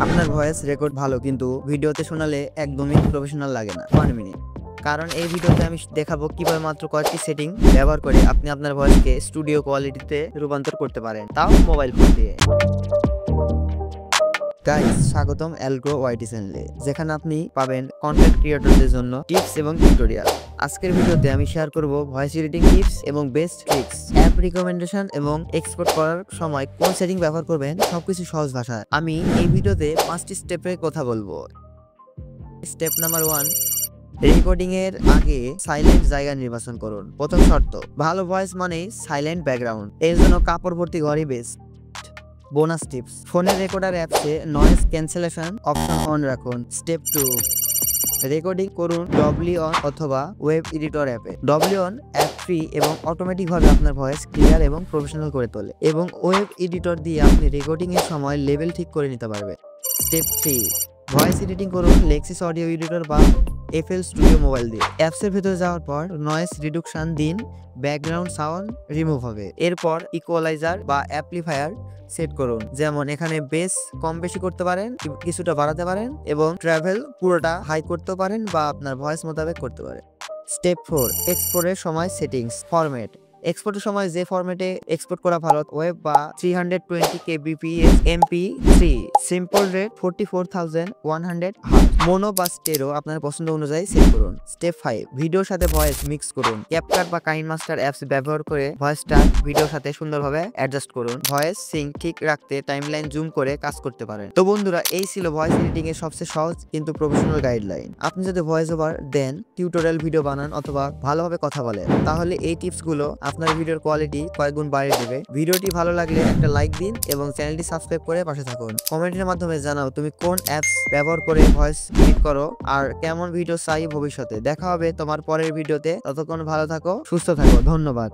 আপনার voice record ভালো কিন্তু ভিডিওতে শোনালে একদমই প্রফেশনাল লাগে না। 1 মিনিট। কারণ এই ভিডিওতে আমি দেখাবো কিভাবে মাত্র কয়েকটি সেটিং ব্যবহার করে আপনি আপনার ভয়েসকে স্টুডিও কোয়ালিটিতে রূপান্তর করতে পারেন, তাও মোবাইল ফোন দিয়ে। গাইস, স্বাগতম অ্যালগ্রো ওয়াইটি চ্যানেলে, যেখানে আপনি পাবেন কন্টেন্ট ক্রিয়েটরদের জন্য টিপস এবং টিউটোরিয়াল। আজকের ভিডিওতে আমি শেয়ার করব ভয়েস এডিটিং টিপস এবং বেস্ট ট্রিক্স, অ্যাপ রিকমেন্ডেশন এবং এক্সপোর্ট করার সময় কোন সেটিং ব্যবহার করবেন, সবকিছু সহজ ভাষায়। আমি এই ভিডিওতে 5টি স্টেপের কথা বলবো। স্টেপ নাম্বার 1, রেকর্ডিং এর আগে সাইলেন্ট জায়গা নির্বাচন করুন। প্রথম শর্ত, ভালো ভয়েস মানেই সাইলেন্ট ব্যাকগ্রাউন্ড, এর জন্য কাপড় ভর্তি ঘরই বেস্ট। বোনাস টিপস, ফোনের রেকর্ডার অ্যাপসে নয়েজ ক্যান্সেলেশন অপশন অন রাখুন। স্টেপ 2, রেকর্ডিং করুন ডব্লিউ-অন অথবা ওয়েব এডিটর অ্যাপে। ডব্লিউ-অন অ্যাপ ফ্রি এবং অটোমেটিকভাবে আপনার ভয়েস ক্লিয়ার এবং প্রফেশনাল করে তোলে, এবং ওয়েব এডিটর দিয়ে আপনি রেকর্ডিং এর সময় লেভেল ঠিক করে নিতে পারবেন। স্টেপ 3, ভয়েস এডিটিং করুন লেক্সিস অডিও এডিটর বা FL স্টুডিও মোবাইল দিয়ে। অ্যাপসের ভিতরে যাওয়ার পর নয়েজ রিডাকশন দিন, ব্যাকগ্রাউন্ড সাউন্ড রিমুভ হবে। এরপর ইকুয়ালাইজার বা অ্যাম্পলিফায়ার সেট করুন, যেমন এখানে বেস কম বেশি করতে পারেন, কিছুটা বাড়াতে পারেন, এবং ট্রাভেল পুরোটা হাই করতে পারেন বা আপনার ভয়েস মোতাবেক করতে পারেন। স্টেপ 4, এক্সপোর্টের সময় সেটিংস। ফরম্যাট, এক্সপোর্টের সময় যে ফরম্যাটে এক্সপোর্ট করা ভালো, ওয়েব বা 320 kbps MP3, simple rate 44100 hertz, mono বা স্টেরো আপনার পছন্দ অনুযায়ী সেট করুন। স্টেপ 5, ভিডিওর সাথে ভয়েস মিক্স করুন। ক্যাপকাট বা কাইনমাস্টার অ্যাপস ব্যবহার করে ভয়েসটা ভিডিওর সাথে সুন্দরভাবে অ্যাডজাস্ট করুন। ভয়েস সিঙ্ক ঠিক রাখতে টাইমলাইন জুম করে কাজ করতে পারেন। তো বন্ধুরা, এই ছিল ভয়েস এডিটিং এর সবচেয়ে সহজ কিন্তু প্রফেশনাল গাইডলাইন। আপনি যদি ভয়েস ওভার দেন, টিউটোরিয়াল ভিডিও বানান অথবা ভালোভাবে কথা বলেন, তাহলে এই টিপসগুলো আপনার ভিডিওর কোয়ালিটি কয়েক গুণ বাড়িয়ে দেবে। ভিডিওটি ভালো লাগলে একটা লাইক দিন এবং চ্যানেলটি সাবস্ক্রাইব করে পাশে থাকুন। কমেন্টের মাধ্যমে জানাও তুমি কোন অ্যাপস ব্যবহার করে ভয়েস এডিট করো আর কেমন ভিডিও চাই ভবিষ্যতে। দেখা হবে তোমার পরের ভিডিওতে। ততক্ষণ ভালো থাকো, সুস্থ থাকো। ধন্যবাদ।